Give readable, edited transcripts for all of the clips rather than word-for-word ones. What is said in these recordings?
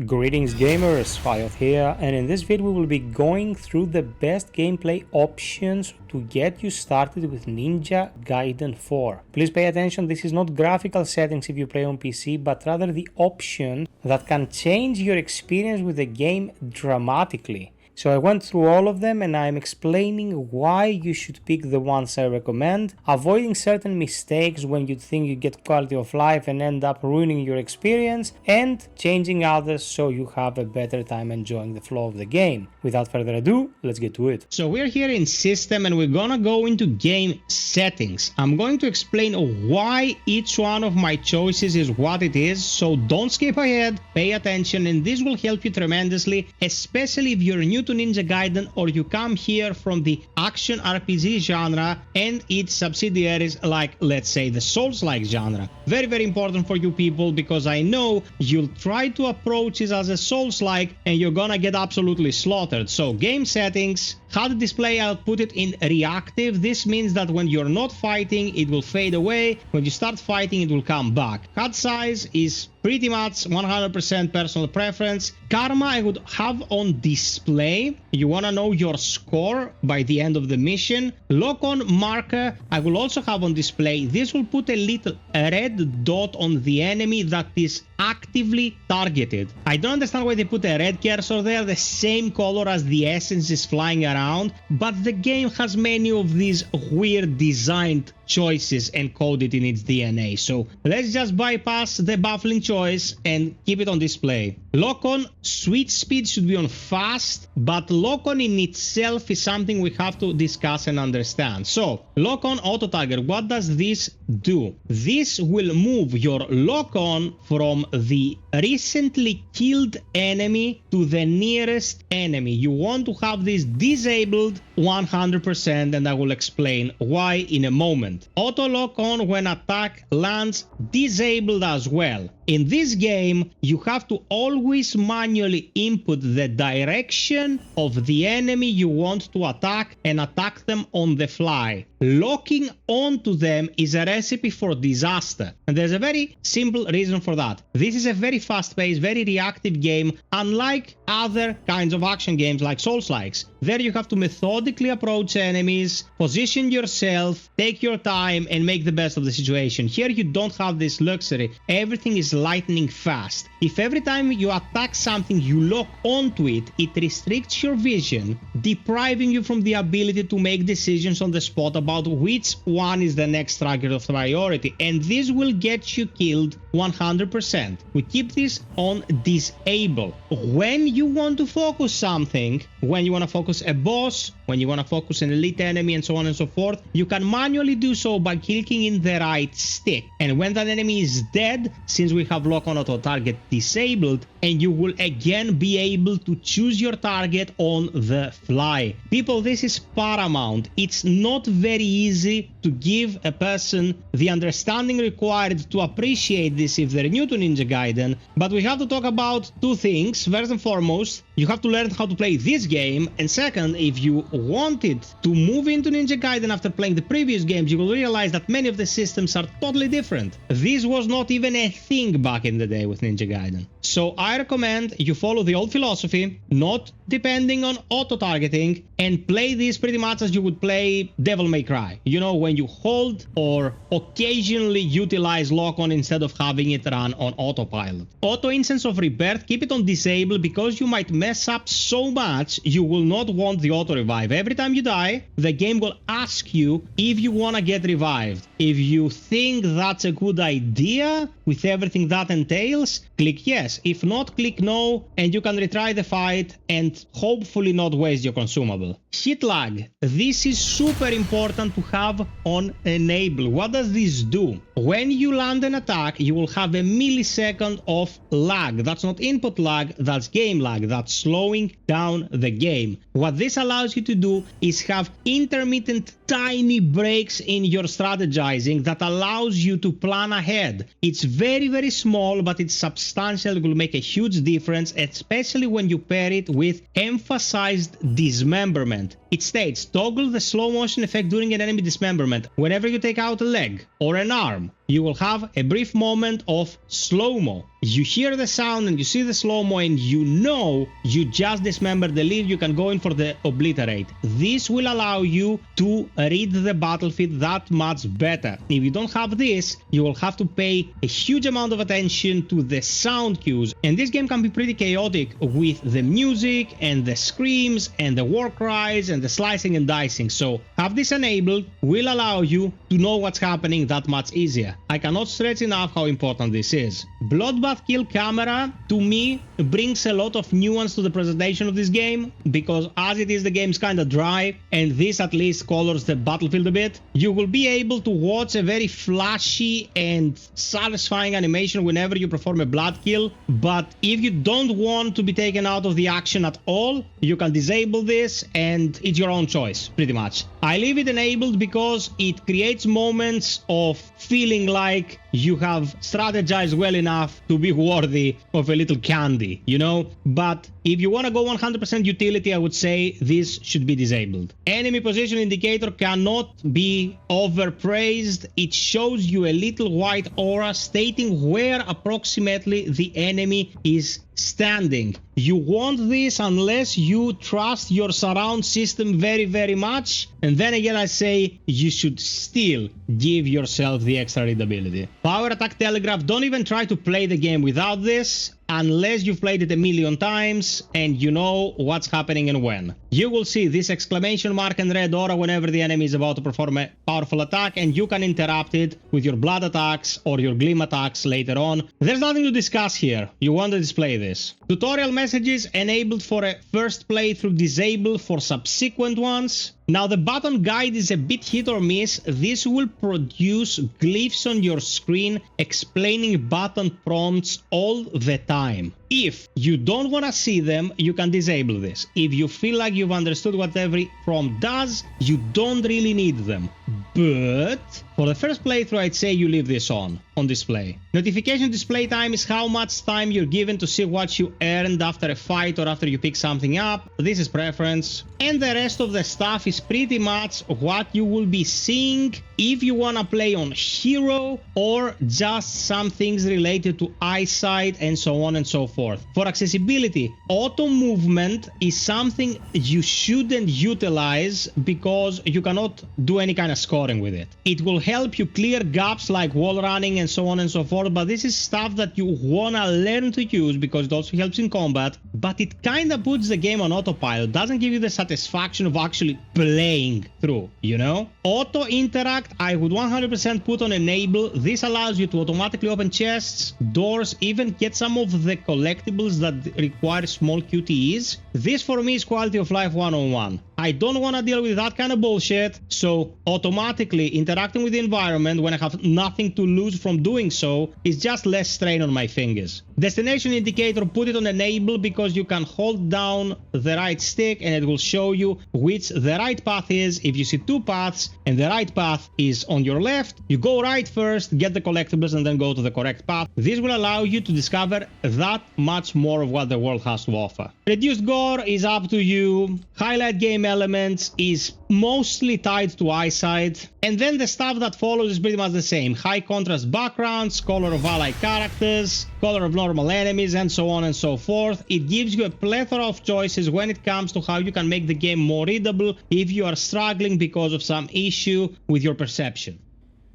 Greetings gamers, FiOth here, and in this video we will be going through the best gameplay options to get you started with Ninja Gaiden 4. Please pay attention, this is not graphical settings if you play on PC, but rather the option that can change your experience with the game dramatically. So I went through all of them and I'm explaining why you should pick the ones I recommend, avoiding certain mistakes when you think you get quality of life and end up ruining your experience, and changing others so you have a better time enjoying the flow of the game. Without further ado, let's get to it. So we're here in system and we're gonna go into game settings. I'm going to explain why each one of my choices is what it is, so don't skip ahead, pay attention, and this will help you tremendously, especially if you're new to Ninja Gaiden or you come here from the action RPG genre and its subsidiaries like, let's say, the Souls-like genre. Very important for you people, because I know you'll try to approach it as a Souls-like and you're gonna get absolutely slaughtered. So game settings, HUD display, I'll put it in reactive. This means that when you're not fighting, it will fade away. When you start fighting, it will come back. HUD size is pretty much 100% personal preference. Karma I would have on display. You want to know your score by the end of the mission. Lock-on marker I will also have on display. This will put a little red dot on the enemy that is actively targeted. I don't understand why they put a red cursor there, the same color as the essence is flying around, but the game has many of these weird designed choices encoded in its DNA. So let's just bypass the baffling choice and keep it on display. Lock-on switch speed should be on fast, but lock-on in itself is something we have to discuss and understand. So lock-on auto target, what does this do? This will move your lock-on from the recently killed enemy to the nearest enemy. You want to have this disabled 100%, and I will explain why in a moment. Auto lock on when attack lands, disabled as well. In this game, you have to always manually input the direction of the enemy you want to attack and attack them on the fly. Locking onto them is a recipe for disaster, and there's a very simple reason for that. This is a very fast-paced, very reactive game, unlike other kinds of action games like Souls-likes. There you have to methodically approach enemies, position yourself, take your time, and make the best of the situation. Here you don't have this luxury. Everything is lightning fast. If every time you attack something you lock onto it, it restricts your vision, depriving you from the ability to make decisions on the spot about which one is the next target of priority, and this will get you killed 100%. We keep this on disable. When you want to focus something, when you want to focus a boss, when you want to focus an elite enemy, and so on and so forth, you can manually do so by clicking in the right stick. And when that enemy is dead, since we have lock on auto target disabled, and you will again be able to choose your target on the fly. People, this is paramount. It's not very easy to give a person the understanding required to appreciate this if they're new to Ninja Gaiden, but we have to talk about two things. First and foremost, you have to learn how to play this game, and second, if you wanted to move into Ninja Gaiden after playing the previous games, you will realize that many of the systems are totally different. This was not even a thing back in the day with Ninja Gaiden. So I recommend you follow the old philosophy, not depending on auto-targeting, and play this pretty much as you would play Devil May Cry. You know, when you hold or occasionally utilize lock-on instead of having it run on autopilot. Auto Instance of Rebirth, keep it on disable, because you might mess up so much you will not want the auto-revive. Every time you die, the game will ask you if you want to get revived. If you think that's a good idea with everything that entails, click yes. If not, click no, and you can retry the fight and hopefully not waste your consumable. Hit lag. This is super important to have on enable. What does this do? When you land an attack, you will have a millisecond of lag. That's not input lag, that's game lag. That's slowing down the game. What this allows you to do is have intermittent tiny breaks in your strategizing that allows you to plan ahead. It's very small, but it's substantial. It will make a huge difference, especially when you pair it with emphasized dismemberment. It states, toggle the slow motion effect during an enemy dismemberment. Whenever you take out a leg or an arm, you will have a brief moment of slow-mo. You hear the sound and you see the slow-mo and you know you just dismembered the lead, you can go in for the Obliterate. This will allow you to read the battlefield that much better. If you don't have this, you will have to pay a huge amount of attention to the sound cues. And this game can be pretty chaotic with the music and the screams and the war cries and the slicing and dicing. So have this enabled will allow you to know what's happening that much easier. I cannot stress enough how important this is. Bloodbath kill camera, to me, brings a lot of nuance to the presentation of this game, because as it is, the game's kinda dry, and this at least colors the battlefield a bit. You will be able to watch a very flashy and satisfying animation whenever you perform a blood kill, but if you don't want to be taken out of the action at all, you can disable this, and it's your own choice, pretty much. I leave it enabled because it creates moments of feeling like you have strategized well enough to be worthy of a little candy, you know? But if you want to go 100% utility, I would say this should be disabled. Enemy position indicator cannot be overpraised. It shows you a little white aura stating where approximately the enemy is standing. You want this unless you trust your surround system very, very much. And then again, I say you should still give yourself the extra readability. Power attack telegraph, don't even try to play the game without this unless you've played it a million times and you know what's happening and when. You will see this exclamation mark and red aura whenever the enemy is about to perform a powerful attack, and you can interrupt it with your blood attacks or your gleam attacks later on. There's nothing to discuss here. You want to display this. Tutorial messages enabled for a first playthrough, disabled for subsequent ones. Now the button guide is a bit hit or miss. This will produce glyphs on your screen explaining button prompts all the time. If you don't want to see them, you can disable this. If you feel like you've understood what every prompt does, you don't really need them. But for the first playthrough, I'd say you leave this on display. Notification display time is how much time you're given to see what you earned after a fight or after you pick something up. This is preference. And the rest of the stuff is pretty much what you will be seeing if you want to play on hero or just some things related to eyesight and so on and so forth. For accessibility, auto movement is something you shouldn't utilize because you cannot do any kind of scoring with it. It will help you clear gaps like wall running and so on and so forth, but this is stuff that you wanna learn to use because it also helps in combat, but it kinda puts the game on autopilot, doesn't give you the satisfaction of actually playing through, you know? Auto interact, I would 100% put on enable. This allows you to automatically open chests, doors, even get some of the collectibles that require small QTEs. This for me is quality of life 101. I don't want to deal with that kind of bullshit, so automatically interacting with the environment when I have nothing to lose from doing so is just less strain on my fingers. Destination indicator, put it on enable because you can hold down the right stick and it will show you which the right path is. If you see two paths and the right path is on your left, you go right first, get the collectibles, and then go to the correct path. This will allow you to discover that much more of what the world has to offer. Reduced gore is up to you. Highlight game elements is mostly tied to eyesight, and then the stuff that follows is pretty much the same. High contrast backgrounds, color of allied characters, color of normal enemies, and so on and so forth. It gives you a plethora of choices when it comes to how you can make the game more readable if you are struggling because of some issue with your perception.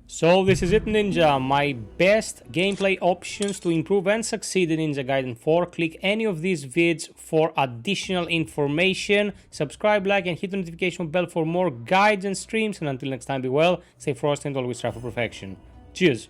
So this is it, Ninja, my best gameplay options to improve and succeed in Ninja Gaiden 4. Click any of these vids for additional information. Subscribe, like, and hit the notification bell for more guides and streams. And until next time, be well, stay frosty, and always strive for perfection. Cheers!